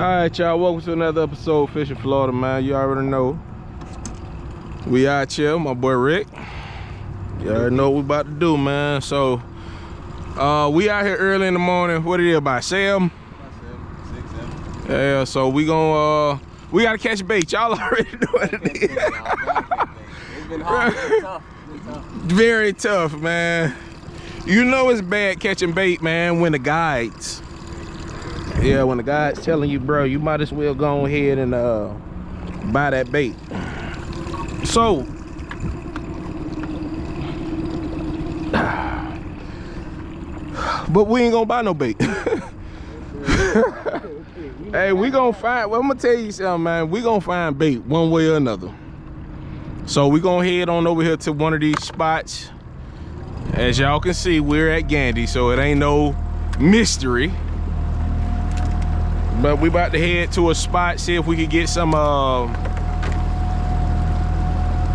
Alright, y'all, welcome to another episode of Fishing Florida, man. You already know we out here, my boy Rick. You already know what we about to do, man. So we out here early in the morning. What it is, about 7? 6, 7. Yeah, so we gonna we gotta catch bait. Y'all already know what it is. It's been hard. It's been tough. Very tough, man. You know it's bad catching bait, man, when the guides. Yeah, when the guide's telling you, bro, you might as well go ahead and buy that bait. So, but we ain't gonna buy no bait. Hey, we gonna find, well, I'm gonna tell you something, man. We gonna find bait one way or another. So we gonna head on over here to one of these spots. As y'all can see, we're at Gandy, so it ain't no mystery. But we about to head to a spot, see if we could get some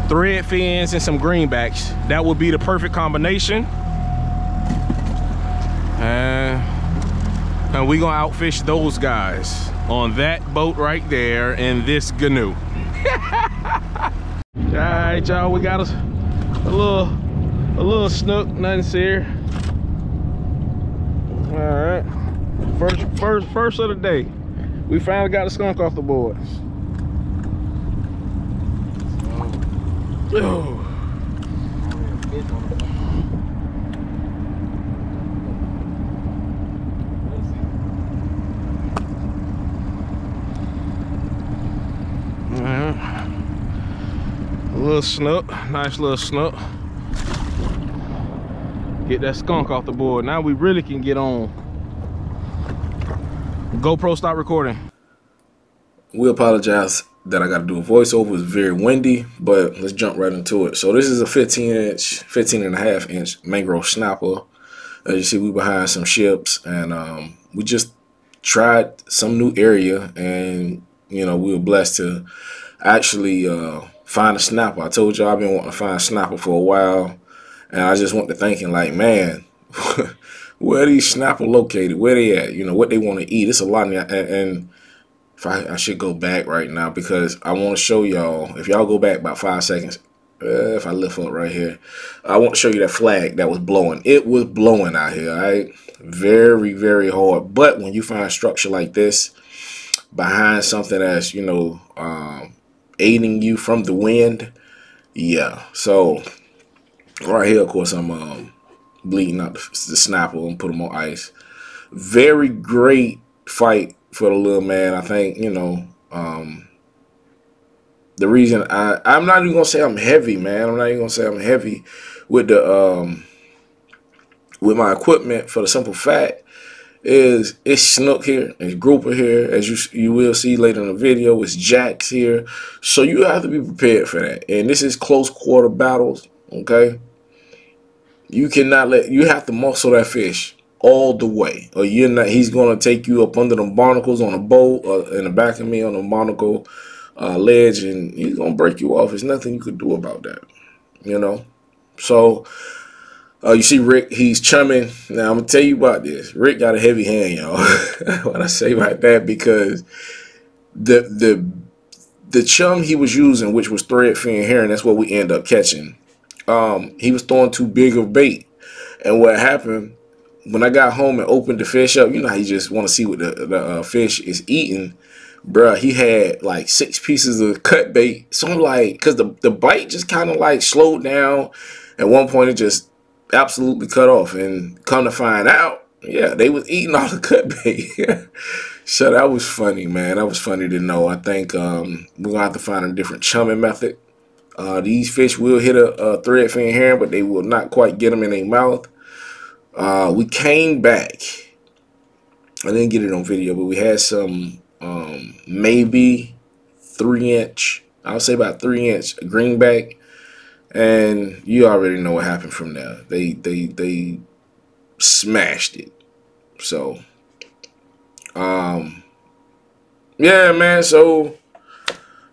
thread fins and some greenbacks. That would be the perfect combination. And we gonna outfish those guys on that boat right there in this canoe. All right, y'all, we got a little snook, nothing serious. All right, first of the day. We finally got a skunk off the board. Oh. A little snook, nice little snook. Get that skunk off the board. Now we really can get on. GoPro, stop recording. We apologize that I got to do a voiceover. It's very windy, but let's jump right into it. So this is a 15 and a half inch mangrove snapper. As you see, we behind some ships, and we just tried some new area, and you know, we were blessed to actually find a snapper. I told you I've been wanting to find a snapper for a while, and I just went to thinking like, man, where are these snapper located? Where they at? You know, what they want to eat. It's a lot, and if I should go back right now because I want to show y'all. If y'all go back about 5 seconds, if I lift up right here, I want to show you that flag that was blowing. It was blowing out here, all right? Very, very hard. But when you find structure like this behind something that's, you know, aiding you from the wind, yeah. So right here, of course, I'm bleeding out the snapper and put him on ice. Very great fight for the little man. I think, you know, the reason I'm not even gonna say I'm heavy, man. I'm not even gonna say I'm heavy with the with my equipment, for the simple fact is it's snook here, it's grouper here, as you will see later in the video. It's jacks here, so you have to be prepared for that. And this is close quarter battles, okay? You cannot you have to muscle that fish all the way, or you're not. He's gonna take you up under the barnacles on a boat, or in the back of me on a barnacle ledge, and he's gonna break you off. There's nothing you could do about that, you know. So you see Rick, he's chumming. Now I'm gonna tell you about this. Rick got a heavy hand, y'all. When I say like that, because the chum he was using, which was thread fin herring, that's what we end up catching. He was throwing too big of bait, and what happened when I got home and opened the fish up, you know how you just want to see what the fish is eating, bruh. He had like 6 pieces of cut bait. So I'm like, because the bite just kind of like slowed down. At one point, it just absolutely cut off. And come to find out, yeah, they was eating all the cut bait. So that was funny, man. That was funny to know. I think we're gonna have to find a different chumming method. These fish will hit a thread fin herring, but they will not quite get them in their mouth. We came back. I didn't get it on video, but we had some maybe 3-inch, I would say about 3-inch greenback, and you already know what happened from there. They smashed it. So yeah, man. So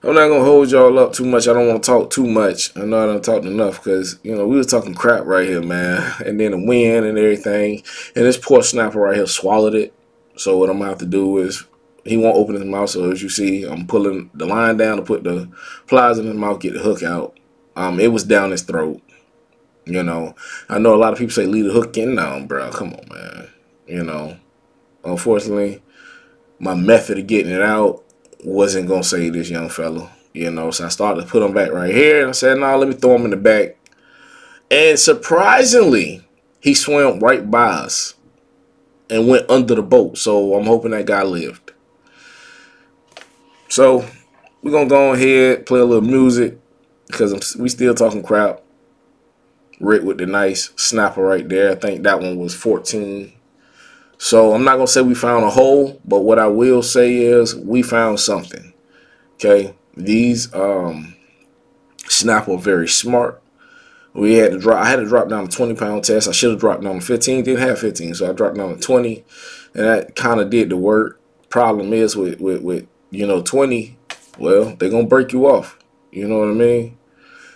I'm not gonna hold y'all up too much. I don't want to talk too much. I know I don't talk enough because, you know, we was talking crap right here, man. And then the wind and everything. And this poor snapper right here swallowed it. So what I'm gonna have to do is he won't open his mouth. So as you see, I'm pulling the line down to put the pliers in his mouth, get the hook out. It was down his throat. You know, I know a lot of people say leave the hook in. No, bro, come on, man. You know, unfortunately, my method of getting it out wasn't gonna save this young fella. You know, so I started to put him back right here, and I said, "No, let me throw him in the back." And surprisingly, he swam right by us and went under the boat. So I'm hoping that guy lived. So we're gonna go ahead, play a little music because we still talking crap. Rick with the nice snapper right there. I think that one was 14. So I'm not going to say we found a hole, but what I will say is we found something. Okay. These snapper are very smart. I had to drop down to 20-pound test. I should have dropped down to 15. Didn't have 15, so I dropped down to 20, and that kind of did the work. Problem is with 20, well, they're going to break you off. You know what I mean?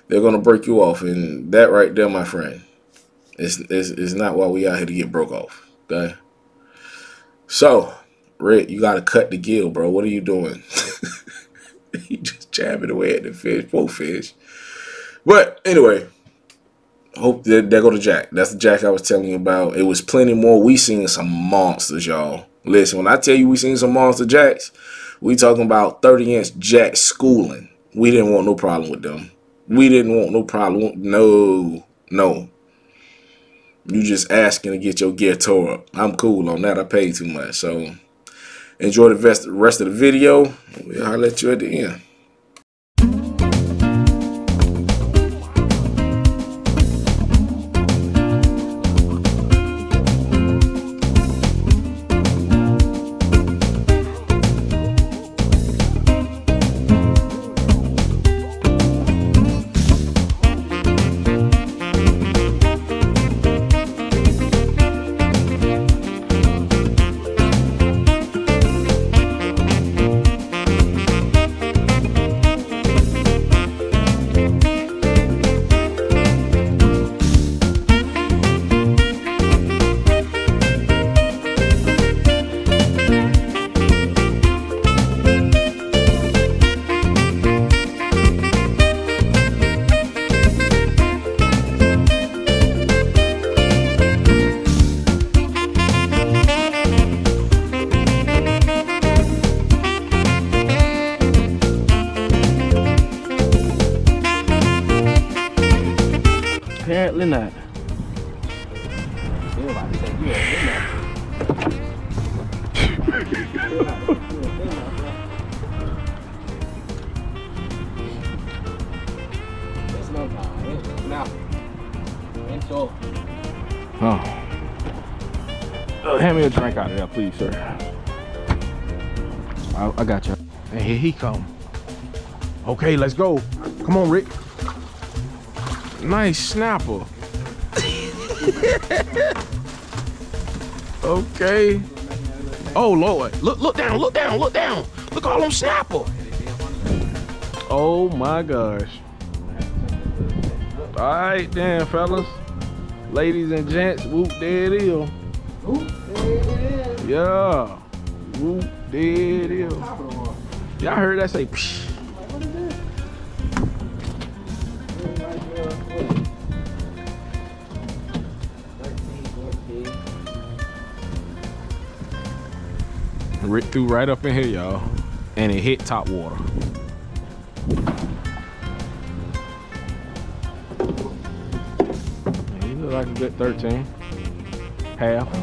They're going to break you off. And that right there, my friend, is not why we out here to get broke off. Okay? So, Rick, you got to cut the gill, bro. What are you doing? You just jabbing away at the fish. Poor fish. But, anyway, hope there go the jack. That's the jack I was telling you about. It was plenty more. We seen some monsters, y'all. Listen, when I tell you we seen some monster jacks, we talking about 30-inch jack schooling. We didn't want no problem with them. We didn't want no problem. No. You just asking to get your gear tore up. I'm cool on that. I paid too much. So enjoy the rest of the video. I'll let you at the end. Apparently not. Hand me a drink out of there, please, sir. I got you. And here he come. Okay, let's go. Come on, Rick. Nice snapper. Okay. Oh Lord. Look down, look down, look down. Look all them snapper. Oh my gosh. Alright then, fellas. Ladies and gents, whoop, there it is. Yeah. Whoop, there it is. Y'all heard that say psh. Rick threw right up in here, y'all, and it hit top water. He look like a good 13. Half.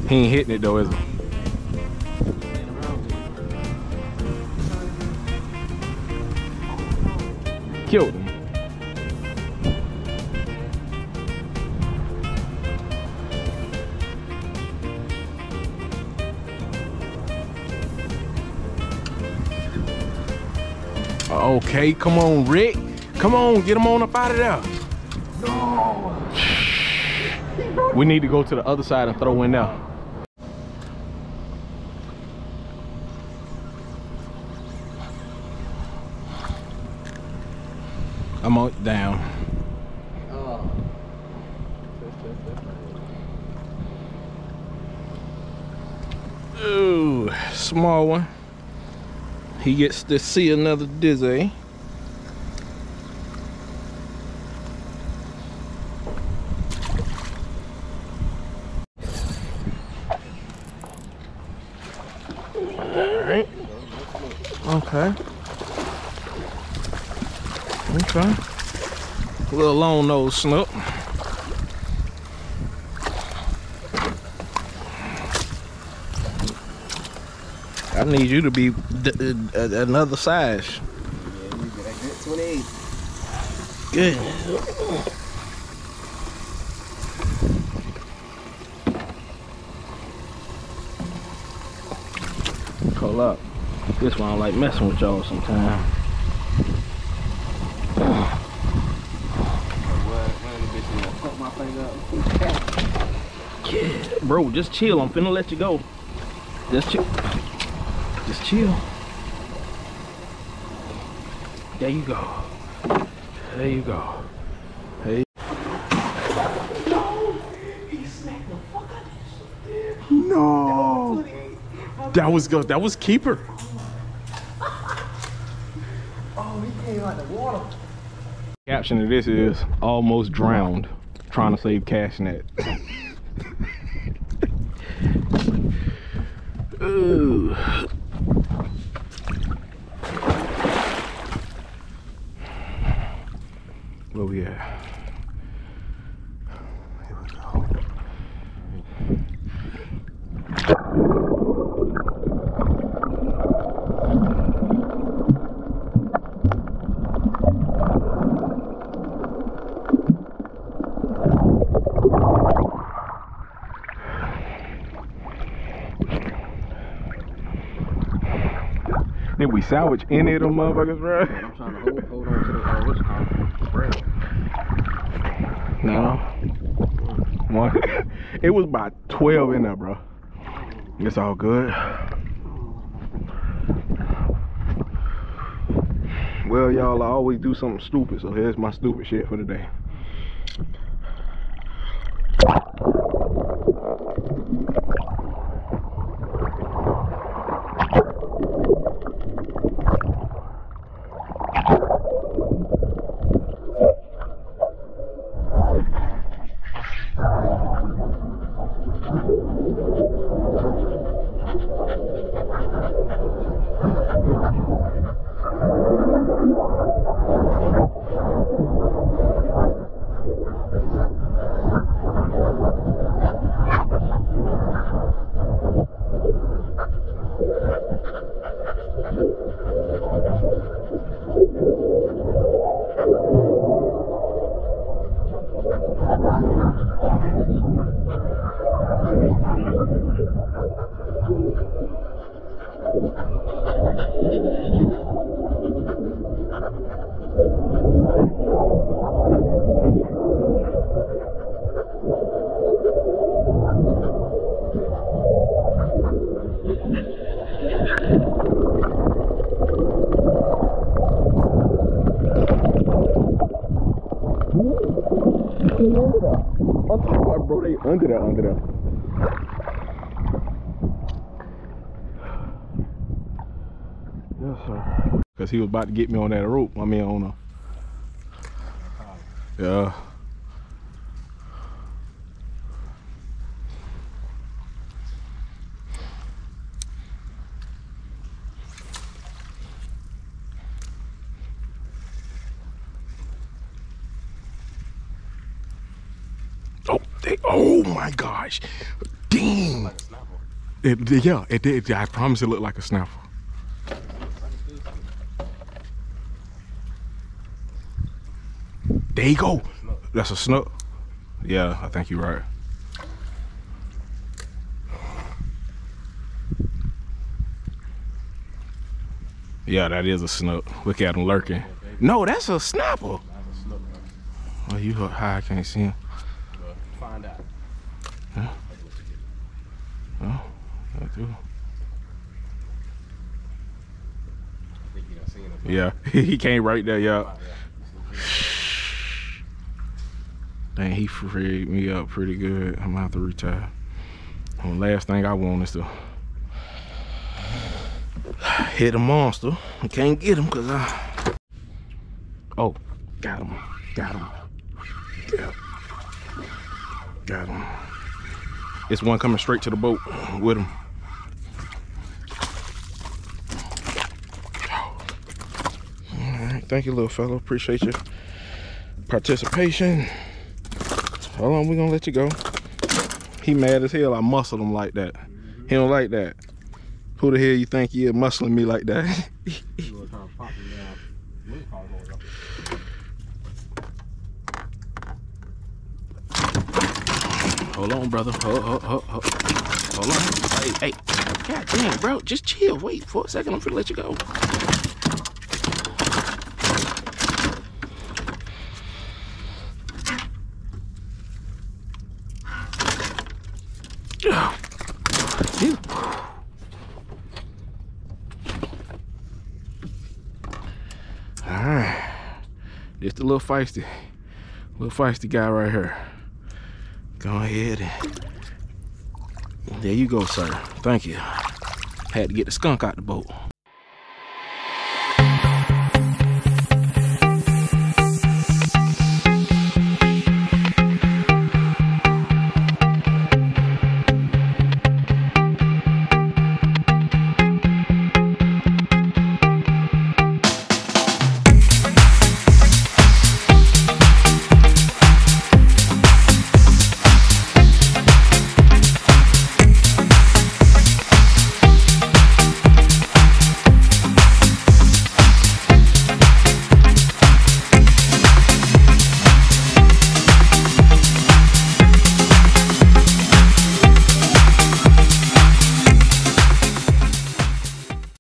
He ain't hitting it though, is he? Killed him. Okay, come on, Rick. Come on, get him on up out of there. No. We need to go to the other side and throw in there. I'm on down. small one. He gets to see another dizzy. Alright. Okay. Okay. A little long nose snook. I need you to be another size. Yeah, you get that good 28. Good. Hold up. This one I like messing with y'all sometimes. Yeah, bro, just chill. I'm finna let you go. Just chill. Just chill. There you go. There you go. Hey. No. That was good. That was keeper. Oh, he came out the water. Caption of this is almost drowned trying to save cash net. Ooh. Where we at? Here we go. Did we salvage any of them motherfuckers, bro? I'm trying to hold on to the what's it called? Braille. No. One. It was about 12 in there, bro. It's all good. Well, y'all, I always do something stupid, so here's my stupid shit for the day. I'm talking about, bro, they under there. Yes, sir. Cause he was about to get me on that rope. I mean, on a. Yeah. Oh my gosh. Dang. Like a snapper. Yeah, it did. I promise it looked like a snapper. There you go. That's a snook. Yeah, I think you're right. Yeah, that is a snook. Look at him lurking. No, that's a snapper. Oh, you look high, I can't see him. Find out. Huh? Oh, I do. I think you done seen it. Yeah, he came right there, yeah. Dang, he freed me up pretty good. I'm gonna have to retire. The last thing I want is to Hit a monster. I can't get him because oh, got him. Got him. Yeah. Got him. It's one coming straight to the boat with him. Alright, thank you, little fella. Appreciate your participation. Hold on, we're gonna let you go. He mad as hell I muscled him like that. He don't like that. Who the hell you think you is muscling me like that? Hold on, brother. Hold on. Hey. God damn, bro. Just chill. Wait for a second. I'm finna let you go. Alright. Just a little feisty guy right here. Go ahead and there you go, sir. Thank you. Had to get the skunk out the boat.